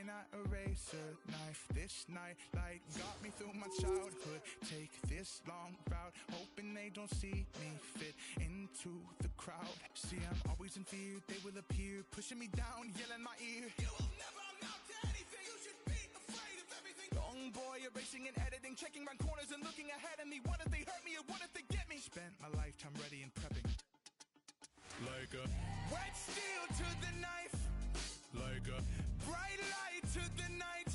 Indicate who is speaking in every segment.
Speaker 1: looking at a razor knife. This night light got me through my childhood. Take this long route, hoping they don't see me fit into the crowd. See, I'm always in fear, they will appear, pushing me down, yelling my ear. You will never amount to anything, you should be afraid of everything. Young boy, erasing and editing, checking round corners and looking ahead of me. What if they hurt me or what if they get me? Spent my lifetime ready and prepping. Like a wet steel to the knife. Like a bright light to the night.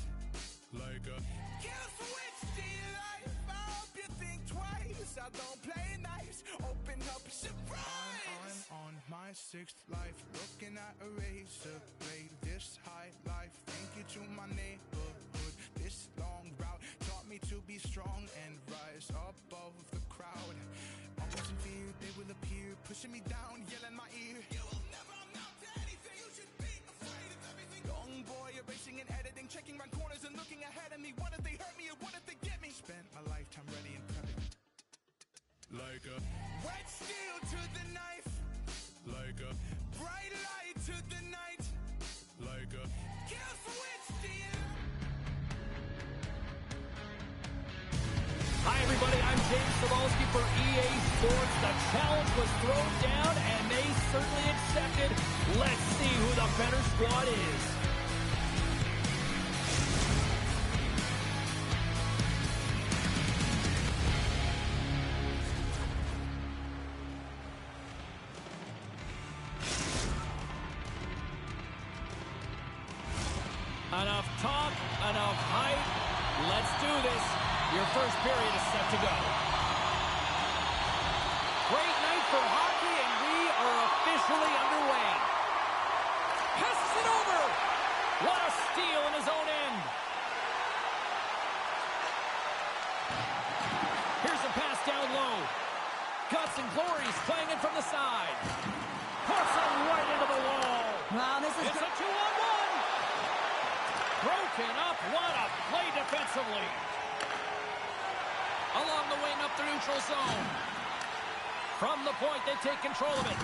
Speaker 1: Like a kill switch to your life. I hope you think twice. I don't play nice. Open up, surprise. I'm on my sixth life, looking at a razor blade. This high life, thank you to my neighborhood. This long route taught me to be strong and rise above the crowd. Always in fear, they will appear, pushing me down, yelling my ear. You will never amount to anything, you should be afraid of everything. Young boy, erasing and editing, checking round corners and looking ahead of me. What if they hurt me or what if they get me? Spent my lifetime ready and prepping. Like a wet steel to the knife. Like a bright light to the night. Like a kill switch to you.
Speaker 2: Hi everybody, I'm James Cebulski for EA Sports. The challenge was thrown down and they certainly accepted. Let's see who the better squad is. Enough talk, enough hype. Let's do this. Your first period is set to go. Great night for hockey, and we are officially underway. Passes it over. What a steal in his own end. Here's a pass down low. Guts and Glory's playing it from the side. Puts it right into the wall.
Speaker 3: Wow, this is
Speaker 2: it's a 2-on-1. Broken up. What a play defensively. Along the wing up the neutral zone. From the point, they take control of it.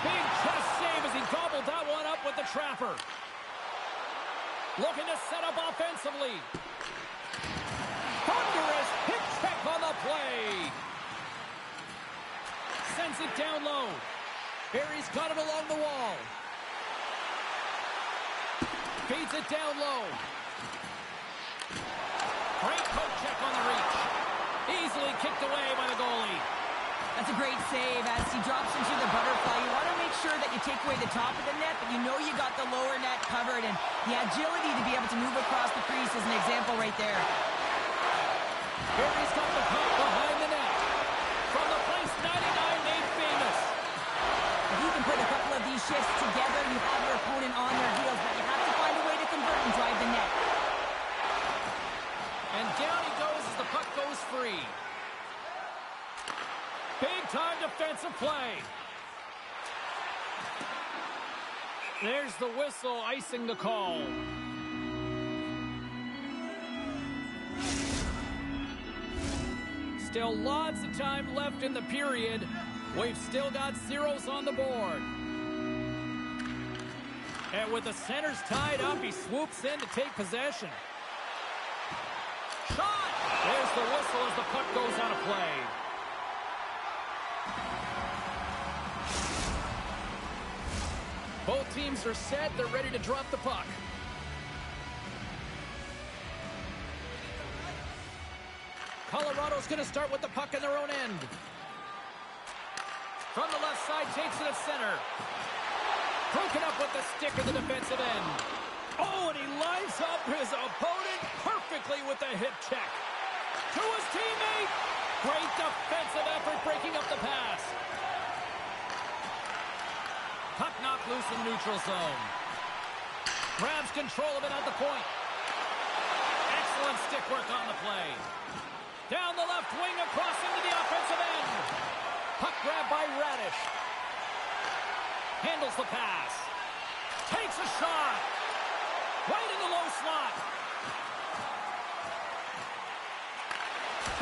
Speaker 2: Big chest save as he gobbled that one up with the trapper. Looking to set up offensively. Thunderous hip check on the play. Sends it down low. Barry's got it along the wall. Feeds it down low. Great poke check on the reach. Easily kicked away by the goalie.
Speaker 3: That's a great save as he drops into the butterfly. You want to make sure that you take away the top of the net, but you know you got the lower net covered, and the agility to be able to move across the crease is an example right there.
Speaker 2: Barry's got the puck behind the net. From the place 99 made famous.
Speaker 3: If you can put a couple of these shifts together, you have your opponent on their heels, but you have to find a way to convert and drive the net.
Speaker 2: And down he goes as the puck goes free. Big-time defensive play. There's the whistle icing the call. Still lots of time left in the period. We've still got zeros on the board. And with the centers tied up, he swoops in to take possession. Shot! There's the whistle as the puck goes out of play. Both teams are set. They're ready to drop the puck. Colorado's going to start with the puck in their own end. From the left side, takes it at center. Broken up with the stick in the defensive end. Oh, and he lines up his opponent perfectly with the hip check. To his teammate. Great defensive effort breaking up the pass. Puck knocked loose in neutral zone. Grabs control of it at the point. Excellent stick work on the play. Down the left wing across into the offensive end. Puck grab by Radish. Handles the pass. Takes a shot. Right in the low slot.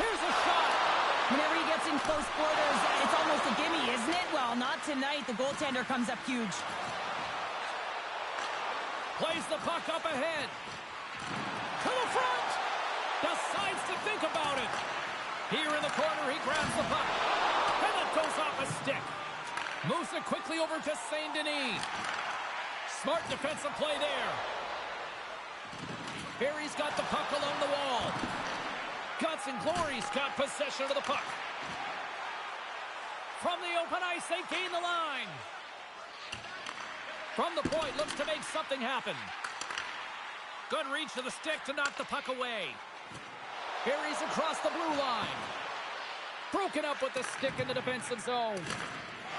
Speaker 2: Here's a shot.
Speaker 3: Whenever he gets in close quarters, it's almost a gimme, isn't it? Well, not tonight. The goaltender comes up huge.
Speaker 2: Plays the puck up ahead. To the front. Decides to think about it. Here in the corner, he grabs the puck. And it goes off a stick. Moves it quickly over to Saint Denis. Smart defensive play there. Barry's got the puck along the wall. Guts and Glory's got possession of the puck. From the open ice, they gain the line. From the point, looks to make something happen. Good reach to the stick to knock the puck away. Barry's across the blue line. Broken up with the stick in the defensive zone.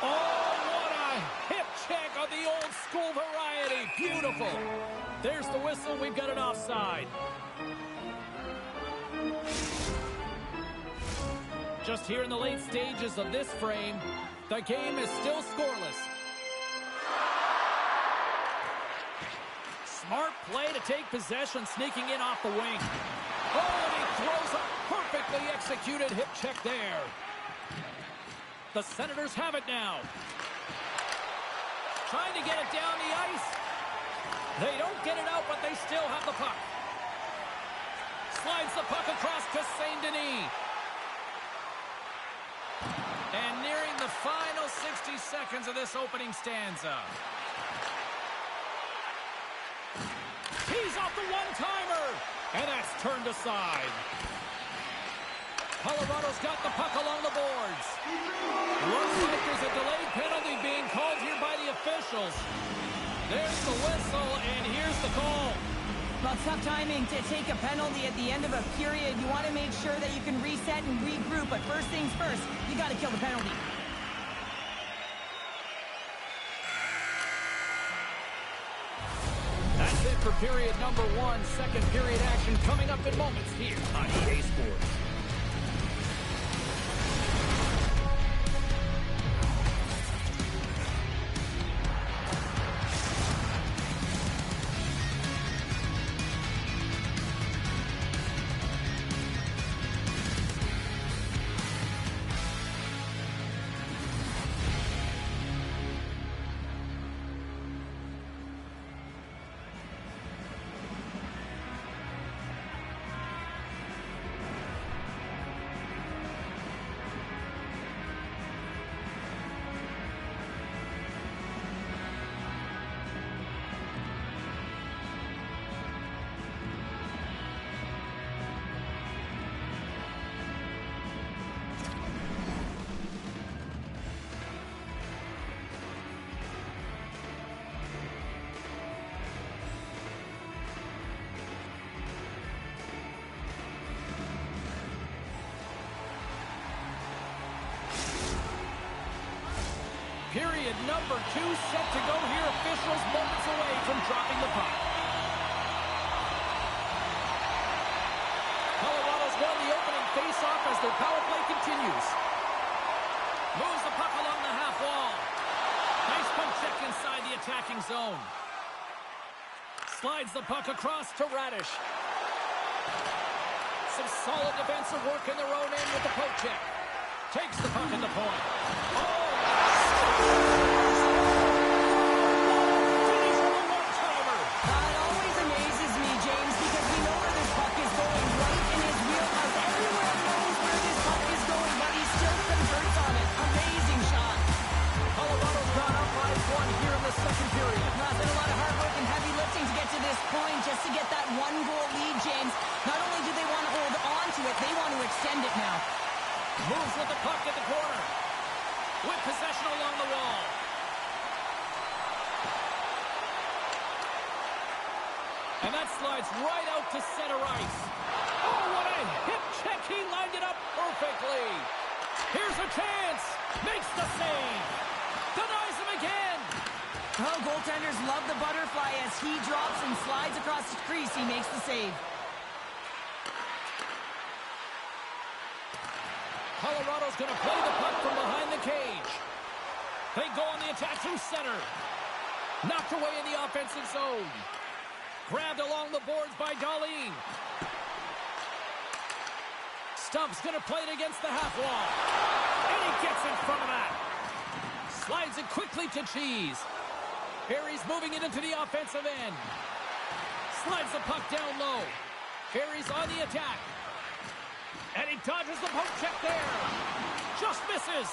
Speaker 2: Oh, what a hip check of the old school variety. Beautiful. There's the whistle. We've got an offside. Just here in the late stages of this frame, the game is still scoreless. Smart play to take possession, sneaking in off the wing. Oh, and he throws a perfectly executed hip check there. The Senators have it now. Trying to get it down the ice. They don't get it out, but they still have the puck. Slides the puck across to Saint Denis. And nearing the final 60 seconds of this opening stanza. He's off the one-timer. And that's turned aside. Colorado's got the puck along the boards. Looks like there's a delayed penalty being called here by the officials. There's the whistle, and here's the call.
Speaker 3: Well, tough timing to take a penalty at the end of a period. You want to make sure that you can reset and regroup, but first things first, you got to kill the penalty.
Speaker 2: That's it for period number 1. Second period action coming up in moments here on EA Sports. Period number 2 set to go here. Officials moments away from dropping the puck. Colorado's won the opening face-off as their power play continues. Moves the puck along the half wall. Nice poke check inside the attacking zone. Slides the puck across to Radish. Some solid defensive work in their own end with the poke check. Takes the puck in the point. Oh!
Speaker 3: It always amazes me, James, because we know where this puck is going, right in his wheelhouse. Everyone knows where this puck is going, but he still converts on it. Amazing shot.
Speaker 2: Colorado's gone up by 1 here in the second period.
Speaker 3: It's been a lot of hard work and heavy lifting to get to this point, just to get that 1-goal lead, James. Not only do they want to hold on to it, they want to extend it now.
Speaker 2: Moves with the puck at the corner. With possession along the wall. And that slides right out to center ice. Oh, what a hip check. He lined it up perfectly. Here's a chance. Makes the save. Denies him again.
Speaker 3: Oh, goaltenders love the butterfly as he drops and slides across the crease. He makes the save.
Speaker 2: Colorado's going to play the puck from behind the cage. They go on the attack through center. Knocked away in the offensive zone. Grabbed along the boards by Darlene. Stump's going to play it against the half wall. And he gets in front of that. Slides it quickly to Cheese. Harry's moving it into the offensive end. Slides the puck down low. Harry's on the attack. And he dodges the poke check there. Just misses.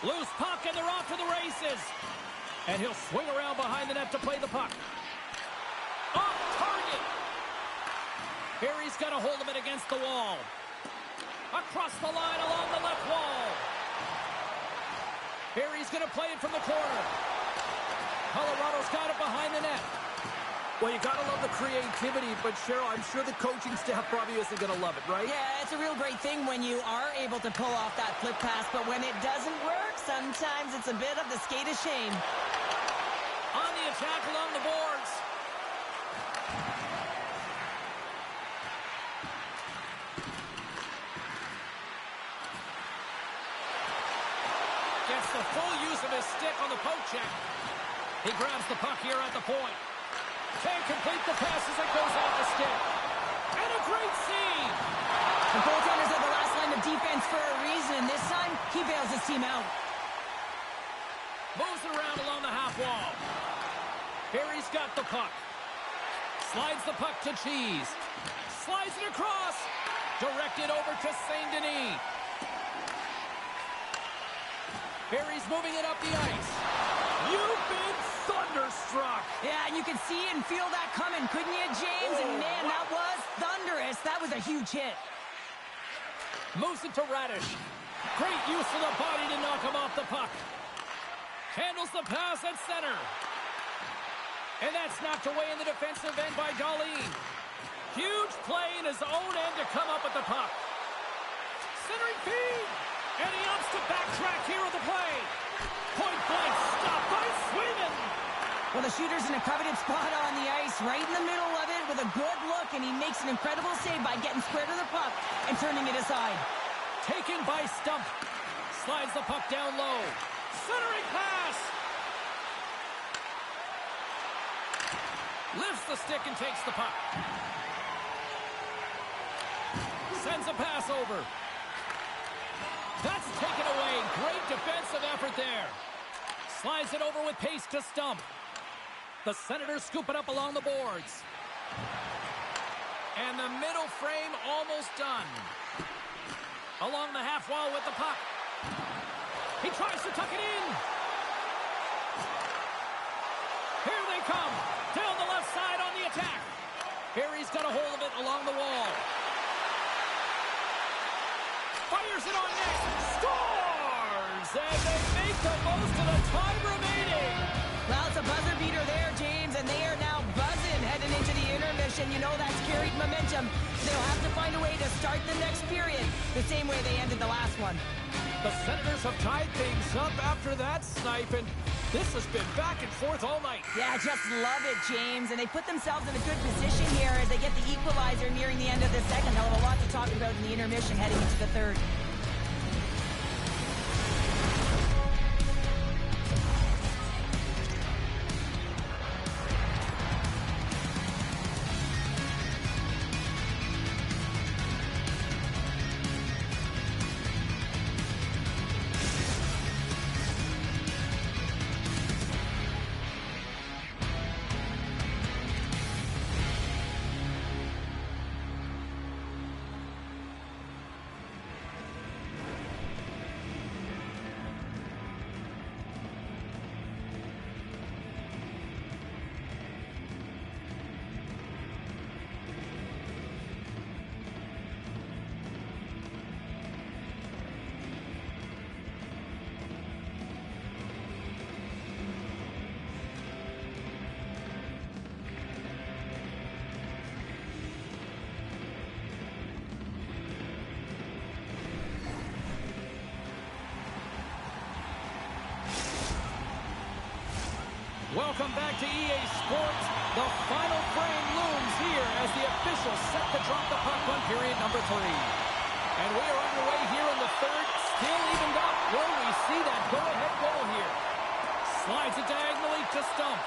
Speaker 2: Loose puck, and they're off to the races. And he'll swing around behind the net to play the puck. Off target. Harry's got a hold of it against the wall. Across the line along the left wall. Harry's going to play it from the corner. Colorado's got it behind the net.
Speaker 4: Well, you got to love the creativity, but Cheryl, I'm sure the coaching staff probably isn't going to love it, right?
Speaker 3: Yeah, it's a real great thing when you are able to pull off that flip pass, but when it doesn't work, sometimes it's a bit of the skate of shame.
Speaker 2: On the attack along the boards. Gets the full use of his stick on the poke check. He grabs the puck here at the point. Can't complete the pass as it goes off the stick. And a great save!
Speaker 3: The goaltenders are the last line of defense for a reason, and this time, he bails his team out.
Speaker 2: Moves it around along the half wall. Harry's got the puck. Slides the puck to Cheese. Slides it across. Directed over to St. Denis. Harry's moving it up the ice. You've been thunderstruck.
Speaker 3: Yeah, and you can see and feel that coming, couldn't you, James? And man, that was thunderous. That was a huge hit.
Speaker 2: Moves it to Radish. Great use of the body to knock him off the puck. Handles the pass at center. And that's knocked away in the defensive end by Darlene. Huge play in his own end to come up with the puck. Centering feed. And he opts to backtrack here with the play. Point blank stop by Sweden.
Speaker 3: Well, the shooter's in a coveted spot on the ice, right in the middle of it with a good look, and he makes an incredible save by getting square to the puck and turning it aside.
Speaker 2: Taken by Stump. Slides the puck down low. Centering pass. Lifts the stick and takes the puck. Sends a pass over. That's taken away. Great defensive effort there. Slides it over with pace to Stump. The Senators scoop it up along the boards. And the middle frame almost done. Along the half wall with the puck. He tries to tuck it in. Here they come. Down the left side on the attack. Harry's got a hold of it along the wall. Fires it on net. Scores! And they make the most of the time remaining.
Speaker 3: Well, it's a buzzer beater there, James, and they are now buzzing heading into the intermission. You know that's carried momentum. They'll have to find a way to start the next period the same way they ended the last one.
Speaker 2: The Senators have tied things up after that snipe, and this has been back and forth all night.
Speaker 3: Yeah, just love it, James. And they put themselves in a good position here as they get the equalizer nearing the end of the second. They'll have a lot to talk about in the intermission heading into the third.
Speaker 2: Welcome back to EA Sports. The final frame looms here as the officials set to drop the puck on period number 3. And we are underway here in the third, still evened up. Will we see that go-ahead goal here? Slides it diagonally to Stump.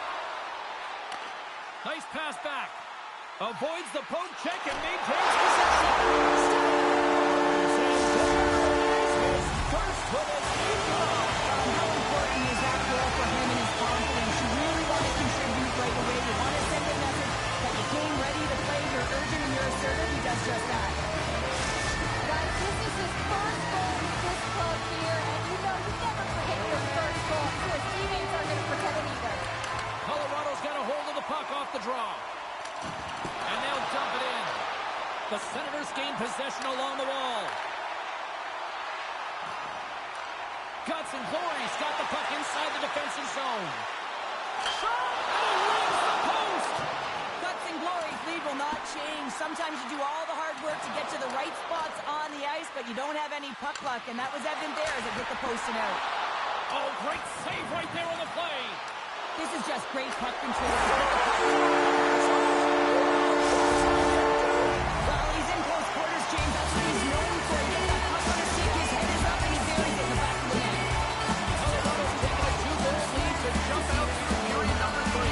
Speaker 2: Nice pass back. Avoids the poke check and maintains possession. First with his feet.
Speaker 3: How important is that goal for him and his confidence? You really want to
Speaker 2: Guts and Glory's got the puck inside the defensive zone. Shot! And it rings the post!
Speaker 3: Guts and Glory's lead will not change. Sometimes you do all the hard work to get to the right spots on the ice, but you don't have any puck luck, and that was evident there as it hit the post and out.
Speaker 2: Oh, great save right there on the play.
Speaker 3: This is just great puck control. Well, he's in close quarters, James. That's what he's known for. He gets that puck on his stick, his head is up, and he buries it in the back of the net.
Speaker 2: Colorado's taking a 2-goal lead to jump out to period number 3.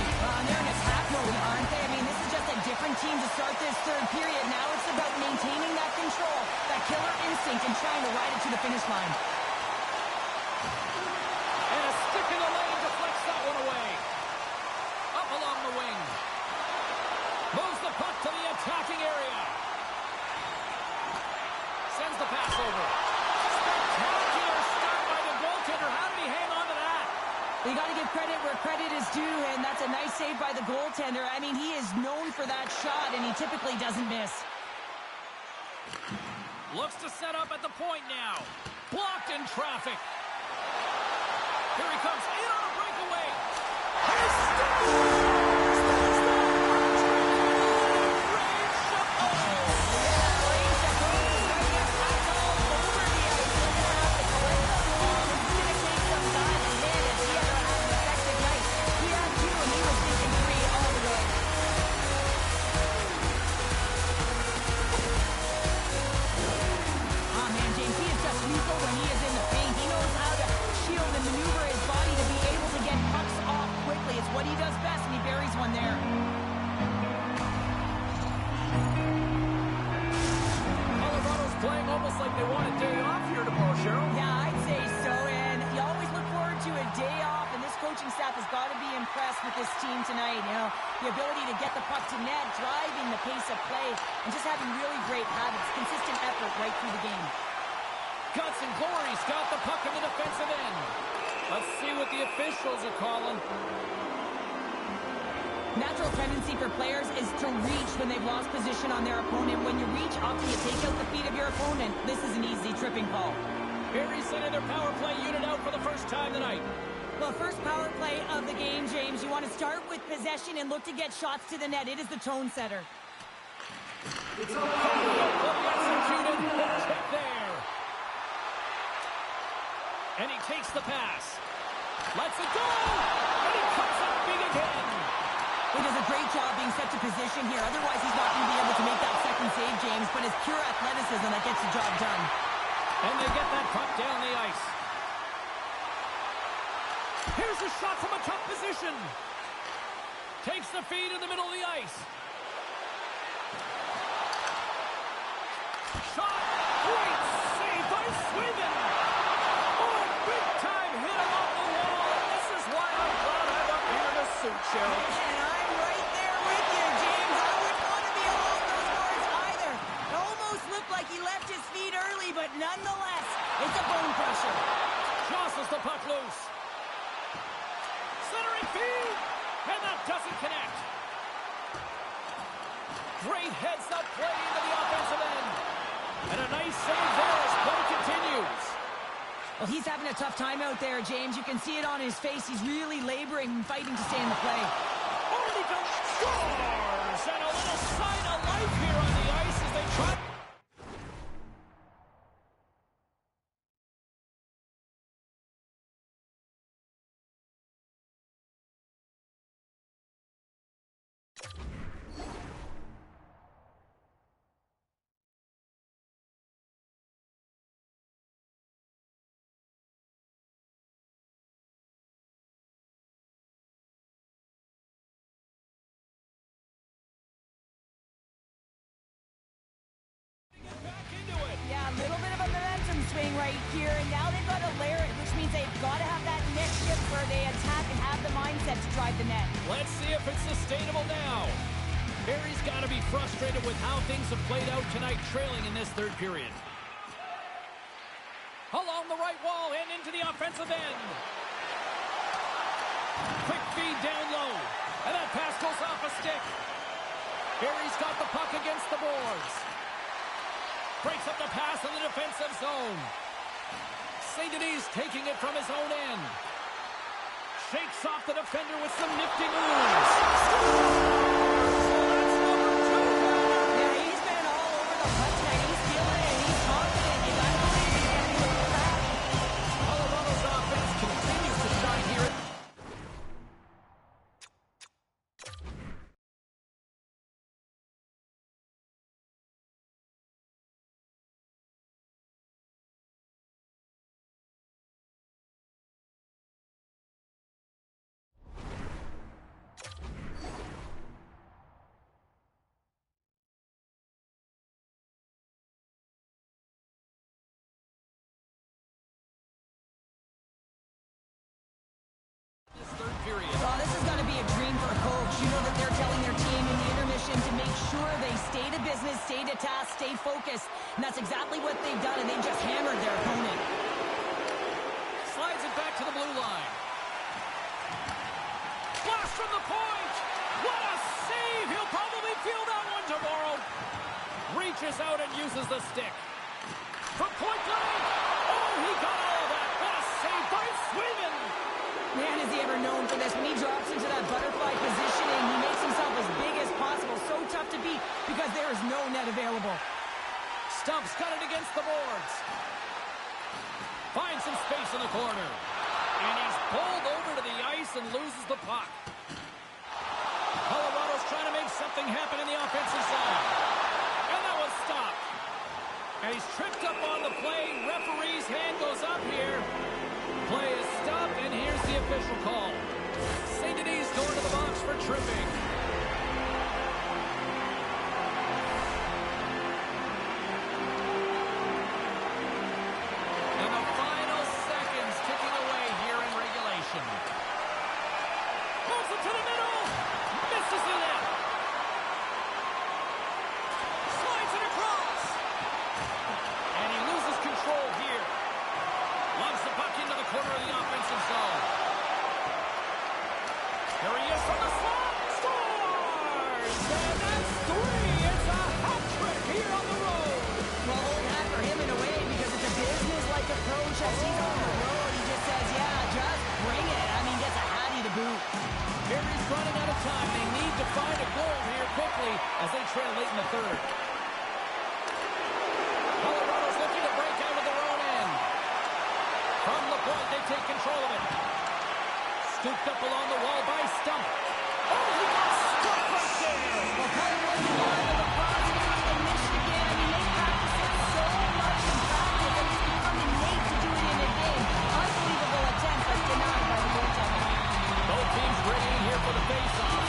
Speaker 3: They're in attack mode, aren't they? I mean, this is just a different team to start this third period. Now it's about maintaining that control, that killer instinct, and trying to ride it to the finish line.
Speaker 2: And a stick in the lane deflects that one away. Up along the wing. Moves the puck to the attacking area. Sends the pass over. Spectacular start by the goaltender. How did he hang on to that?
Speaker 3: You got to give credit where credit is due, and that's a nice save by the goaltender. I mean, he is known for that shot, and he typically doesn't miss.
Speaker 2: Looks to set up at the point now. Blocked in traffic. Here he comes in on a breakaway. He's
Speaker 3: what he does best, and he buries one there.
Speaker 2: Colorado's playing almost like they want a day off here tomorrow, Cheryl.
Speaker 3: Yeah, I'd say so, and you always look forward to a day off, and this coaching staff has got to be impressed with this team tonight. You know, the ability to get the puck to net, driving the pace of play, and just having really great habits, consistent effort right through the game.
Speaker 2: Guts and Glory's got the puck in the defensive end. Let's see what the officials are calling.
Speaker 3: Natural tendency for players is to reach when they've lost position on their opponent. When you reach, often you take out the feet of your opponent. This is an easy tripping call.
Speaker 2: Barry's sending their power play unit out for the first time tonight.
Speaker 3: Well, first power play of the game, James. You want to start with possession and look to get shots to the net. It is the tone setter.
Speaker 2: It's executed. Check there. And he takes the pass. Lets it go. And he comes up big again.
Speaker 3: He does a great job being set to position here. Otherwise, he's not going to be able to make that second save, James. But it's pure athleticism that gets the job done.
Speaker 2: And they get that puck down the ice. Here's a shot from a tough position. Takes the feed in the middle of the ice. Shot. Great save by Sweden. Oh, big time hit him off the wall. And this is why I'm glad I'm up here in a suit, Cheryl.
Speaker 3: And I'm right there with you, James. I wouldn't want to be along those boards either. It almost looked like he left his feet early, but nonetheless, it's a bone crusher.
Speaker 2: Jostles the puck loose. Centering feed. And that doesn't connect. Great heads-up play into the offensive end. And a nice save there as play continues.
Speaker 3: Well, he's having a tough time out there, James. You can see it on his face. He's really laboring and fighting to stay in the play.
Speaker 2: Only to scores! And a little sign of life here on the ice as they try.
Speaker 3: Swing right here, and now they've got to layer it, which means they've got to have that net shift where they attack and have the mindset to drive the net.
Speaker 2: Let's see if it's sustainable now. Barry's got to be frustrated with how things have played out tonight, trailing in this third period. Along the right wall and into the offensive end. Quick feed down low, and that pass goes off a stick. Barry's got the puck against the boards. Breaks up the pass in the defensive zone. St. Denis taking it from his own end. Shakes off the defender with some nifty moves.
Speaker 3: Yeah, he's been all over the puck tonight. He's feeling it, and he's confident. You gotta believe he's gonna be able to crack.
Speaker 2: Colorado's offense continues to shine here. This third period.
Speaker 3: Well, this is gonna be a dream for a coach. You know that they're telling their team in the intermission to make sure they stay to business, stay to task, stay focused. And that's exactly what they've done, and they've just hammered their opponent.
Speaker 2: Slides it back to the blue line. Blast from the point! What a save! He'll probably feel that one tomorrow. Reaches out and uses the stick. From point blank! Oh, he got all of that! What a save by Swayman!
Speaker 3: Man, is he ever known for this. When he drops into that butterfly positioning, he makes himself as big as possible. So tough to beat because there is no net available.
Speaker 2: Stump's got it against the boards. Finds some space in the corner. And he's pulled over to the ice and loses the puck. Colorado's trying to make something happen in the offensive zone. And that was stopped. And he's tripped up on the play. Referee's hand goes up here. Play is stopped, and here's the official call. St. Denis going to the box for tripping. And the final seconds ticking away here in regulation. Moves it to the middle. Misses the net. Slides it across. And he loses control here. Loves the puck into the corner of the offensive zone. There he is from the slot. Scores! And that's three. It's a hat trick here on the road.
Speaker 3: Well, old hat for him in a way because it's a business-like approach as he's on the road. He just says, yeah, just bring it. I mean, gets a hattie to boot.
Speaker 2: Gary's running out of time. They need to find a goal here quickly as they trail late in the third. Colorado's looking to break out of their own end. From the point, they take control of it. Scooped up along the wall by Stump. Oh, he got struck right there.
Speaker 3: Well, Cole wasn't one of the prospects from Michigan. I mean, they practice it so much in practice, and it's become innate to do it in a game. Unbelievable attempt, but denied by the goaltender.
Speaker 2: Both teams ready here for the face-off.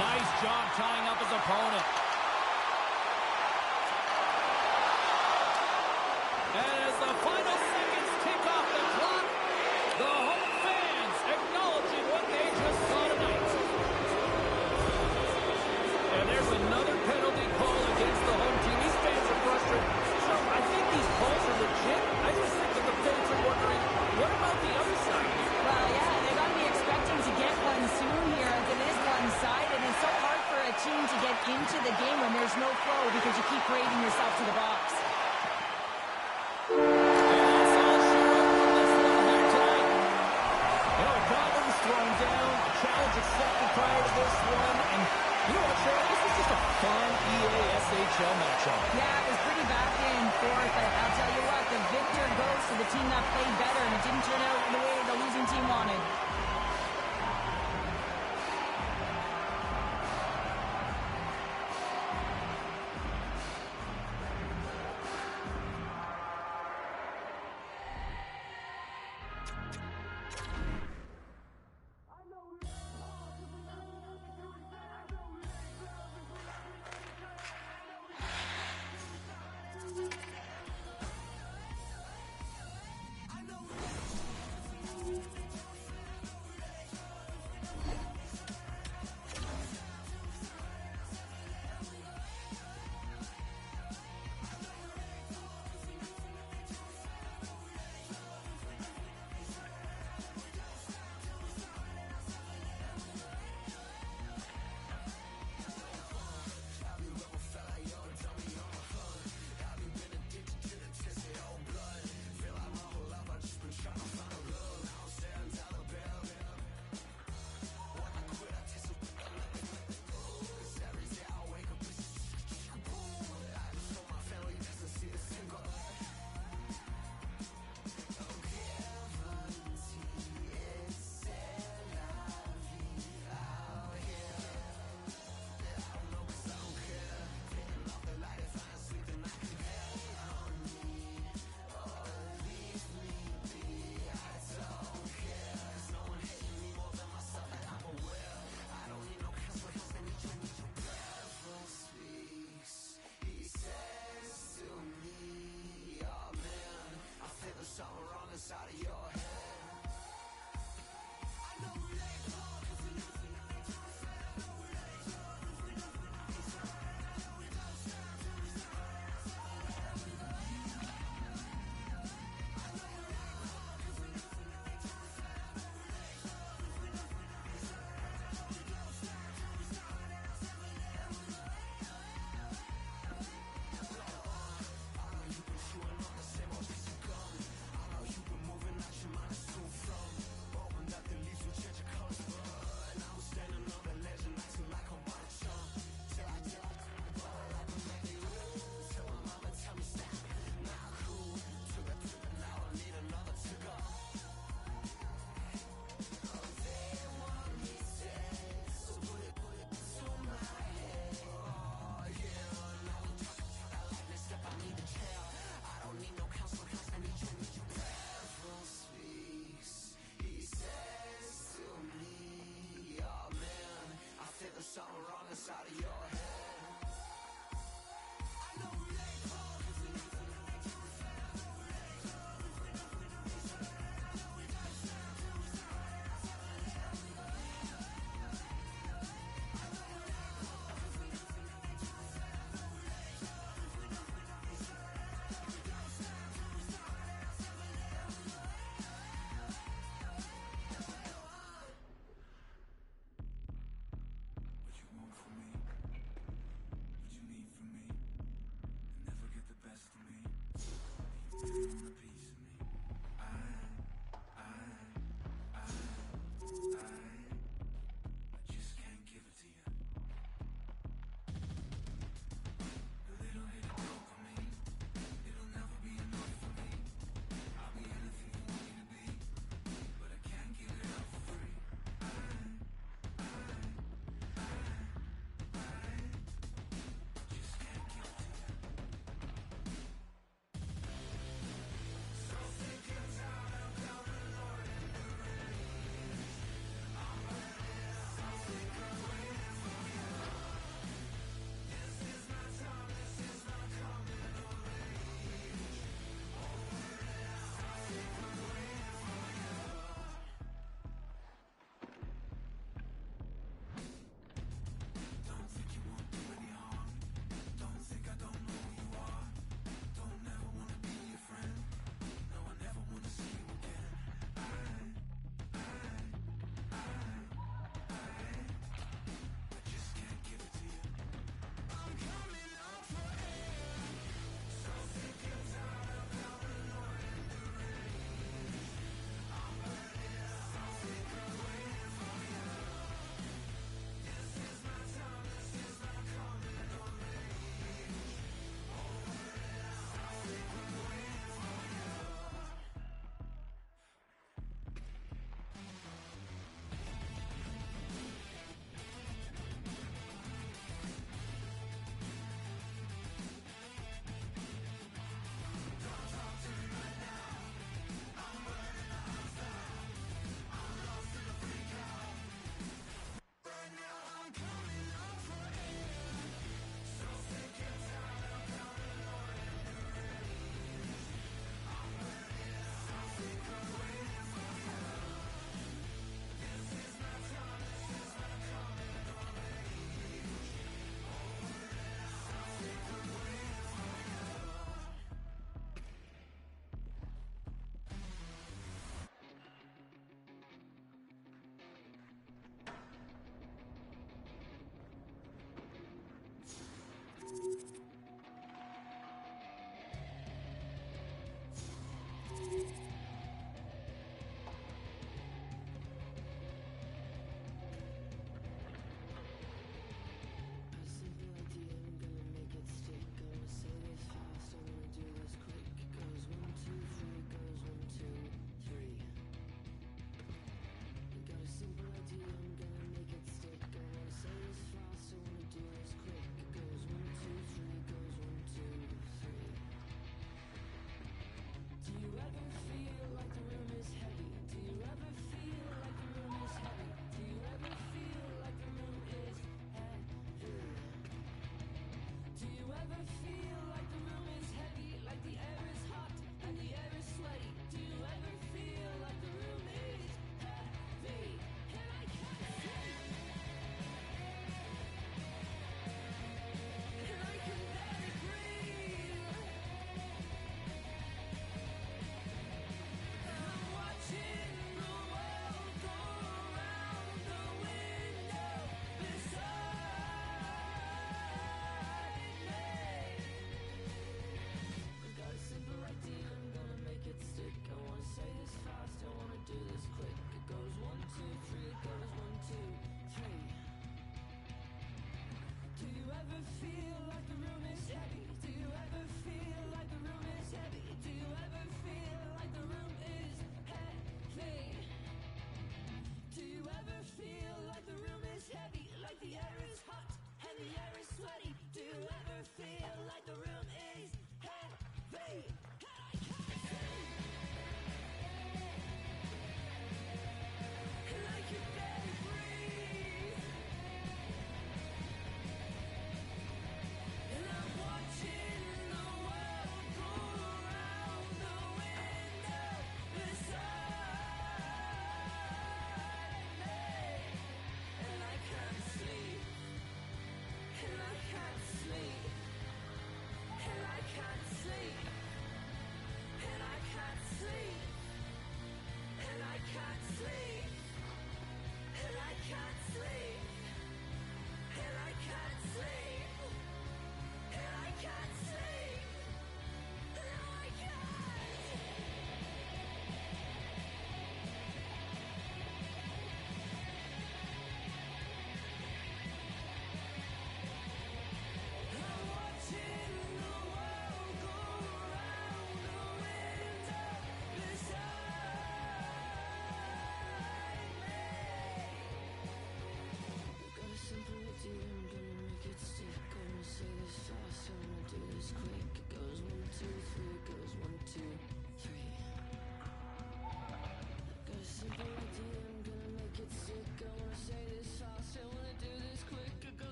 Speaker 2: Nice job tying up his opponent. And as the final seconds tick off the clock, the home fans acknowledging what they just saw tonight. And there's another penalty call against the home team. These fans are frustrated. So I think these calls are legit. I just think that the fans are wondering, what about the other side?
Speaker 3: Well, yeah, they got to be expecting to get one soon here, as it is one-sided. It's so hard for a team to get into the game when there's no flow because you keep parading yourself to the box.
Speaker 2: And that's all she wrote for this one here tonight. You know, a gauntlet was thrown down, a challenge accepted prior to this one, and you know what, Cheryl? This was just a fun EASHL matchup.
Speaker 3: Yeah, it was pretty back and forth, but I'll tell you what, the victor goes to the team that played better, and it didn't turn out the way the losing team wanted.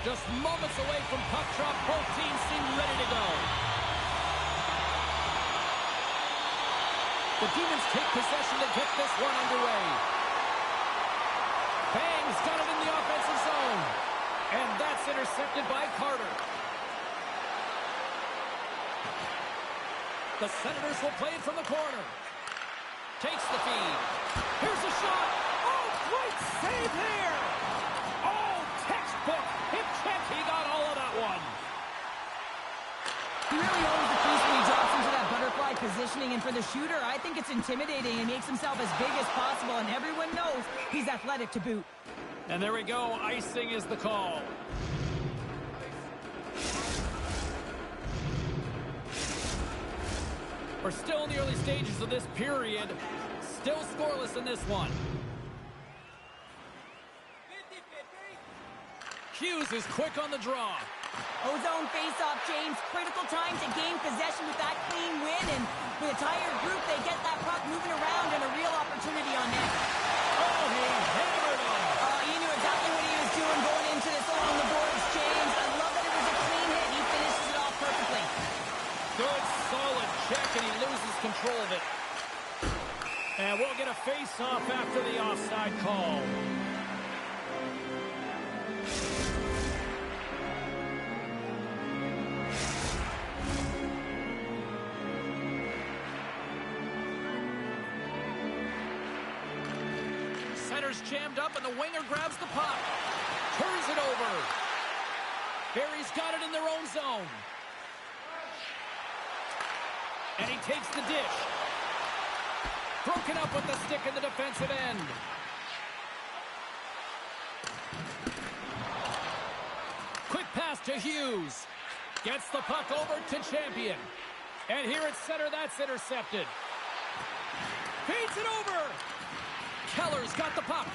Speaker 2: Just moments away from puck drop. Both teams seem ready to go. The Demons take possession to get this one underway. Bang's got it in the offensive zone. And that's intercepted by Carter. The Senators will play it from the corner. Takes the feed. Here's a shot. Oh, great save there. Oh, textbook. Hip check. He got all of that one.
Speaker 3: He really owns the crease when he drops into that butterfly positioning. And for the shooter, I think it's intimidating. He makes himself as big as possible, and everyone knows he's athletic to boot.
Speaker 2: And there we go. Icing is the call. We're still in the early stages of this period. Still scoreless in this one. Hughes is quick on the draw.
Speaker 3: Ozone face-off, James. Critical time to gain possession with that clean win. And with a tired group, they get that puck moving around and a real opportunity on net.
Speaker 2: Oh, he hammered him.
Speaker 3: He knew exactly what he was doing going into this along the boards, James. I love that it was a clean hit. He finishes it off perfectly. Good,
Speaker 2: solid check, and he loses control of it. And we'll get a face-off after the offside call. Center's jammed up, and the winger grabs the puck. Turns it over. Barry's got it in their own zone. And he takes the dish. Broken up with the stick in the defensive end. Quick pass to Hughes. Gets the puck over to Champion. And here at center, that's intercepted. Feeds it over. Keller's got the puck.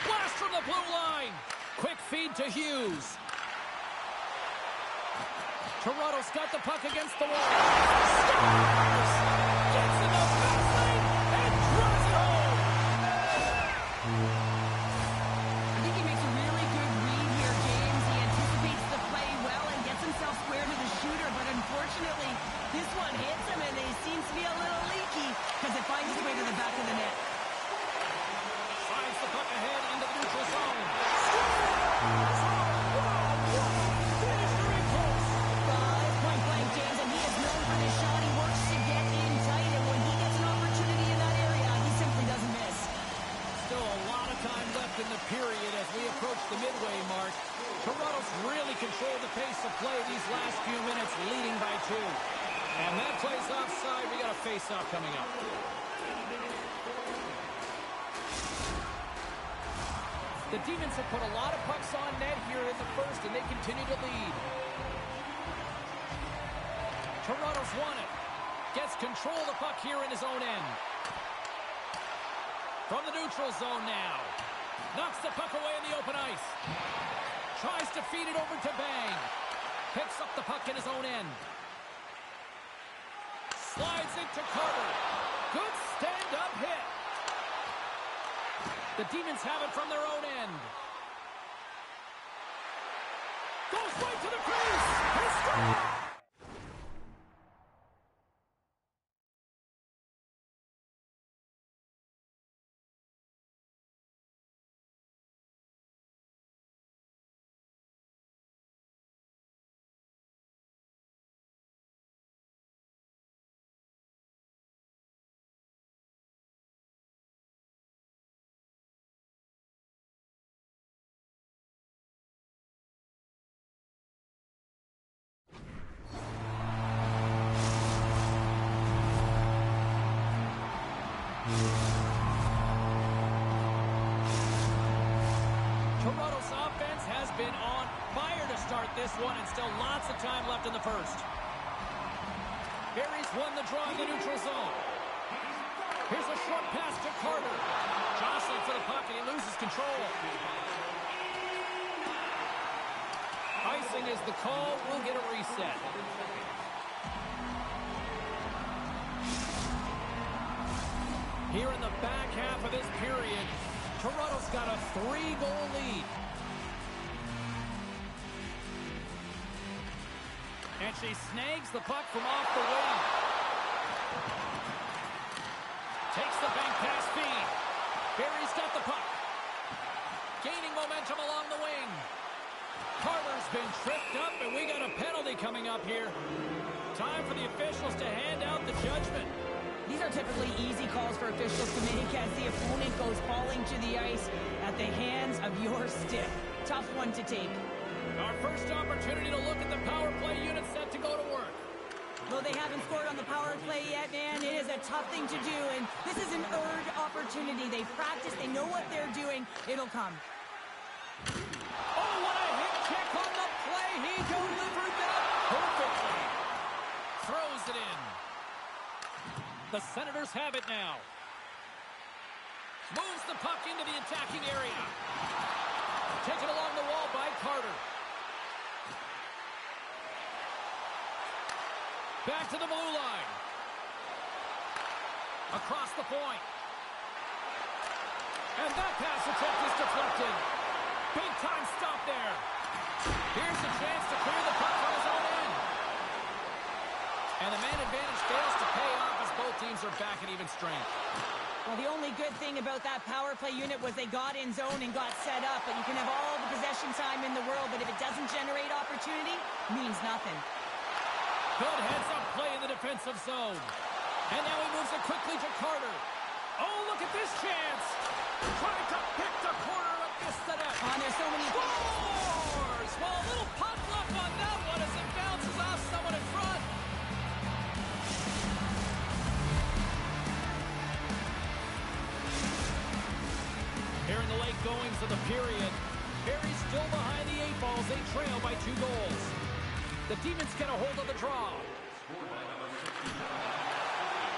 Speaker 2: Blast from the blue line. Quick feed to Hughes. Toronto's got the puck against the wall. Scores! Gets in the fast lane and drives it home.
Speaker 3: I think he makes a really good read here, James. He anticipates the play well and gets himself square to the shooter, but unfortunately, this one hits him and he seems to be a little leaky because it finds its way to the back of the net.
Speaker 2: Finds the puck ahead into the neutral zone.
Speaker 3: James, and he is known for this shot. He works to get in tight, and when he gets an opportunity in that area, he simply doesn't miss.
Speaker 2: Still a lot of time left in the period as we approach the midway mark. Toronto's really controlled the pace of play these last few minutes, leading by 2. And that play's offside. We got a face-off coming up. The Demons have put a lot of pucks on net here in the first, and they continue to lead. Toronto's won it. Gets control of the puck here in his own end. From the neutral zone now. Knocks the puck away in the open ice. Tries to feed it over to Bang. Picks up the puck in his own end. Slides it to Carter. Good stand-up hit. The Demons have it from their own end. Goes right to the crease. He scores! Toronto's offense has been on fire to start this one, and still lots of time left in the first. Barry's won the draw in the neutral zone. Here's a short pass to Carter. Jostling for the puck, and he loses control. Icing is the call. We'll get a reset. Here in the back half of this period, Toronto's got a 3-goal lead. And she snags the puck from off the wing. Takes the bank pass feed. Barry's got the puck. Gaining momentum along the wing. Carter's been tripped up, and we got a penalty coming up here. Time for the officials to hand out the judgment.
Speaker 3: These are typically easy calls for officials to make as the opponent goes falling to the ice at the hands of your stick. Tough one to take.
Speaker 2: Our first opportunity to look at the power play unit set to go to work.
Speaker 3: Though they haven't scored on the power play yet, man, it is a tough thing to do, and this is an earned opportunity. They practice, they know what they're doing. It'll come.
Speaker 2: Oh, what a hit kick on the play. He delivered that perfectly. Throws it in. The Senators have it now. Moves the puck into the attacking area. Taken along the wall by Carter. Back to the blue line. Across the point. And that pass attempt is deflected. Big time stop there. Here's a chance to clear the puck from his own end. And the man advantage fails to pay off as both teams are back at even strength.
Speaker 3: Well, the only good thing about that power play unit was they got in zone and got set up, but you can have all the possession time in the world, but if it doesn't generate opportunity, it means nothing.
Speaker 2: Good heads-up play in the defensive zone. And now he moves it quickly to Carter. Oh, look at this chance. Trying to pick the corner of this the net.
Speaker 3: Oh, there's so many...
Speaker 2: Scores! Well, a little puck luck on that one as it bounces off someone in front. Here in the late goings of the period, Barry's still behind the 8 balls. They trail by 2 goals. The Demons get a hold of the draw.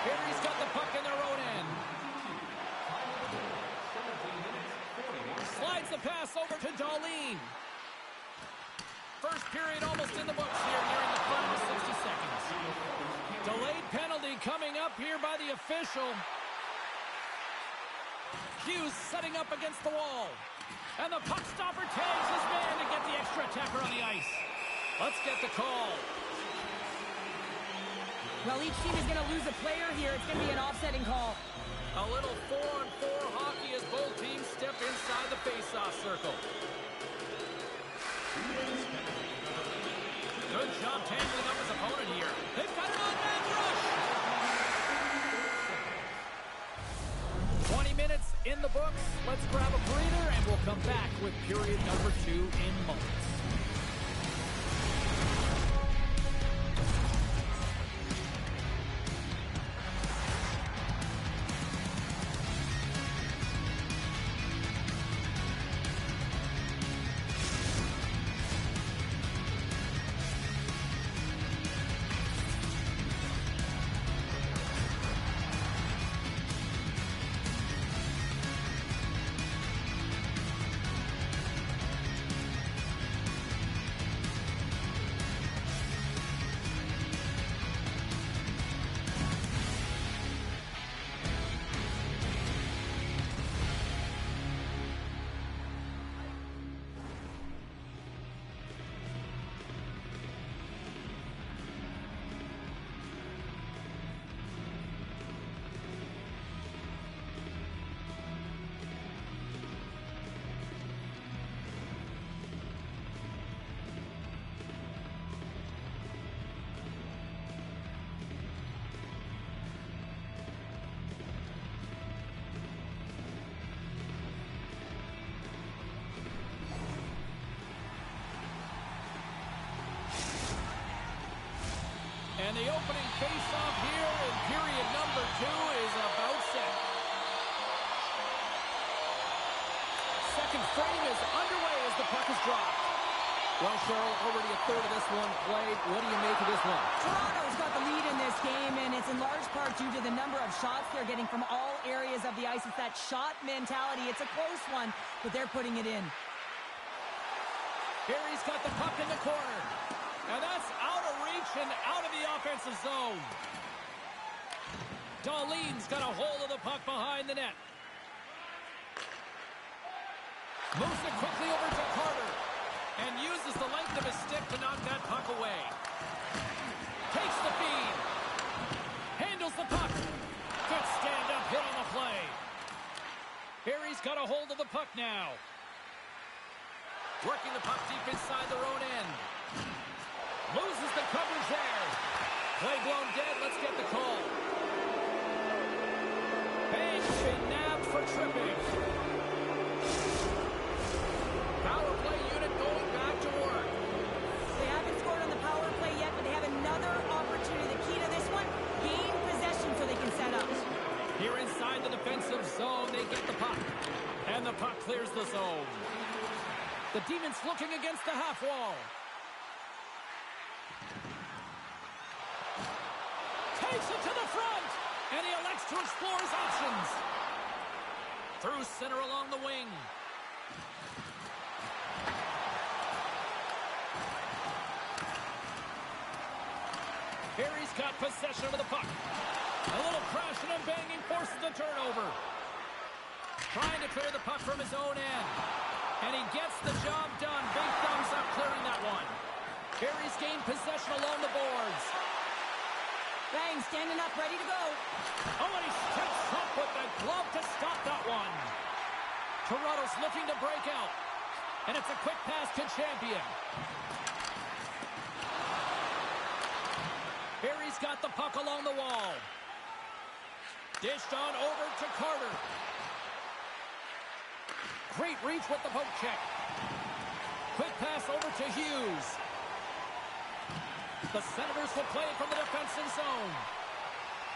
Speaker 2: Barry's got the puck in their own end. Slides the pass over to Darlene. First period almost in the books here, nearing the final 60 seconds. Delayed penalty coming up here by the official. Hughes setting up against the wall. And the puck stopper tags his man to get the extra attacker on the ice. Let's get the call.
Speaker 3: Well, each team is going to lose a player here. It's going to be an offsetting call.
Speaker 2: A little 4-on-4 hockey as both teams step inside the face-off circle. Good job tangling up his opponent here. They've got an on-man rush. 20 minutes in the books. Let's grab a breather, and we'll come back with period number 2 in moments. And the opening face-off here in period number 2 is about set. Second frame is underway as the puck is dropped. Well, Cheryl, already a third of this one played. What do you make of this one?
Speaker 3: Toronto's got the lead in this game, and it's in large part due to the number of shots they're getting from all areas of the ice. It's that shot mentality. It's a close one, but they're putting it in.
Speaker 2: Barry's got the puck in the corner. And that's out of reach and out of the offensive zone. Darlene's got a hold of the puck behind the net. Moves it quickly over to Carter. And uses the length of his stick to knock that puck away. the feed. Handles the puck. Good stand-up hit on the play. Harry's got a hold of the puck now. Working the puck deep inside their own end. Loses the coverage there. Play blown dead. Let's get the call. Bank's been nabbed for tripping. Power play unit going back to work.
Speaker 3: They haven't scored on the power play yet, but they have another opportunity. The key to this one, gain possession so they can set up.
Speaker 2: Here inside the defensive zone, they get the puck. And the puck clears the zone. The Demons looking against the half wall. Takes it to the front. And he elects to explore his options. Through center along the wing. Harry's got possession of the puck. A little crashing and banging forces the turnover. Trying to clear the puck from his own end. And he gets the job done. Big thumbs up clearing that one. Harry's gained possession along the boards.
Speaker 3: Bang, standing up, ready to go.
Speaker 2: Oh, and he steps up with the glove to stop that one. Toronto's looking to break out. And it's a quick pass to Champion. Harry's got the puck along the wall. Dished on over to Carter. Great reach with the poke check. Quick pass over to Hughes. The Senators will play it from the defensive zone.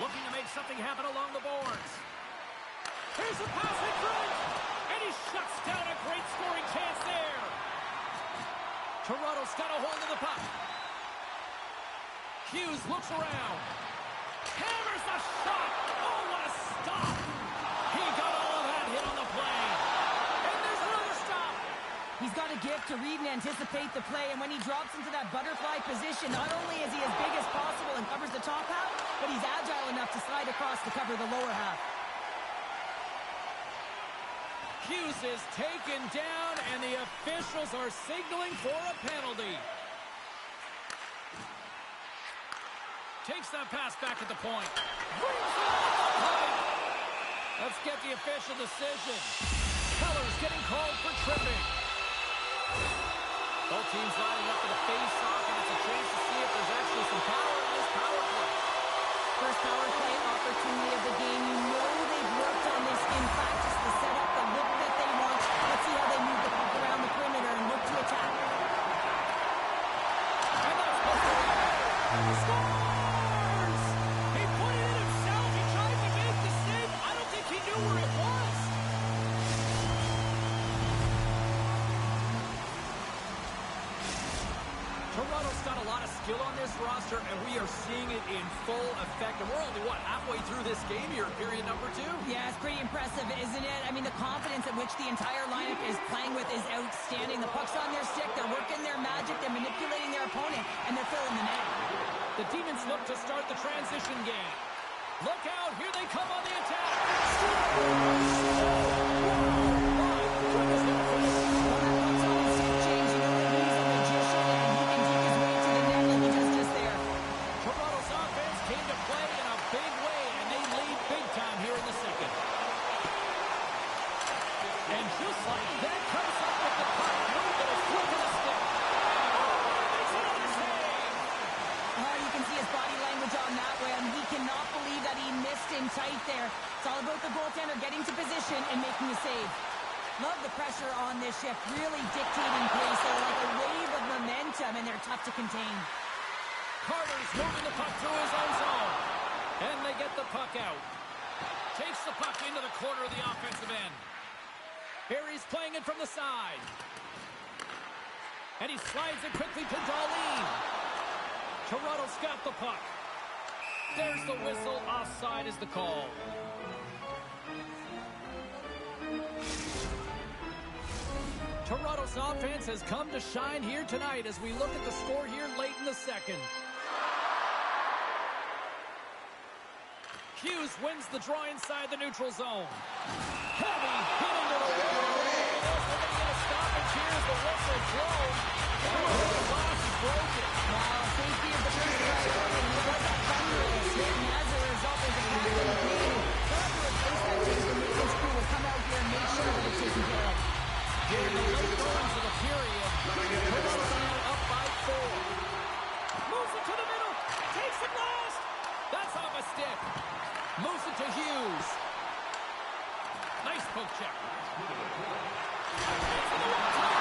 Speaker 2: Looking to make something happen along the boards. Here's a pass in front. And he shuts down a great scoring chance there. Toronto's got a hold of the puck. Hughes looks around. Hammers the shot. Oh, what a stop. He got all of that hit on the play. And there's another stop.
Speaker 3: He's got a gift to read and anticipate the play, and when he drops into that butterfly position, not only is he as big as possible and covers the top half, but he's agile enough to slide across to cover the lower half.
Speaker 2: Hughes is taken down, and the officials are signaling for a penalty. Takes that pass back at the point. Let's get the official decision. Keller's getting called for tripping. Both teams lining up for the face-off, and it's a chance to see if there's actually some power in this power play.
Speaker 3: First power play opportunity of the game. You know they've worked on this in practice to set up the look that they want. Let's see how they move the puck around the perimeter and look to attack.
Speaker 2: And that's scores! He put it in himself. He tried to make the save. I don't think he knew where it was. Toronto's got a lot of skill on this roster, and we are seeing it in full effect. And we're only, halfway through this game here, period number 2?
Speaker 3: Yeah, it's pretty impressive, isn't it? I mean, the confidence at which the entire lineup is playing with is outstanding. The puck's on their stick, they're working their magic, they're manipulating their opponent, and they're filling the net.
Speaker 2: The Demons look to start the transition game. Look out, here they come on the attack. Toronto's offense came to play in a big way, and they lead big time here in the second. And just like that, comes up with the puck, moved and a flip of the stick. Makes another save.
Speaker 3: You can see his body language on that one. He cannot believe that he missed in tight there. It's all about the goaltender getting to position and making a save. Love the pressure on this shift, really dictating pace. They're like a wave of momentum, and they're tough to contain.
Speaker 2: Carter's moving the puck through his own zone. And they get the puck out. Takes the puck into the corner of the offensive end. Harry's playing it from the side. And he slides it quickly to Darlene. Toronto's got the puck. There's the whistle. Offside is the call. Toronto's offense has come to shine here tonight as we look at the score here late in the second. Hughes wins the draw inside the neutral zone. Heavy hitting to the wall. They're going to get a stoppage here as the whistle blows. And the glass is broken.
Speaker 3: Now, safety is the first priority. hit, and as a result, there's a captain pain. They'll have to replace that tape. The maintenance crew will come out here and make sure that it's taken care of.
Speaker 2: Getting the late goings of the period. Toronto's now up by 4. Moves it to the middle. Takes it last. That's off a stick. Moves it to Hughes. Nice poke check. Into the one-time.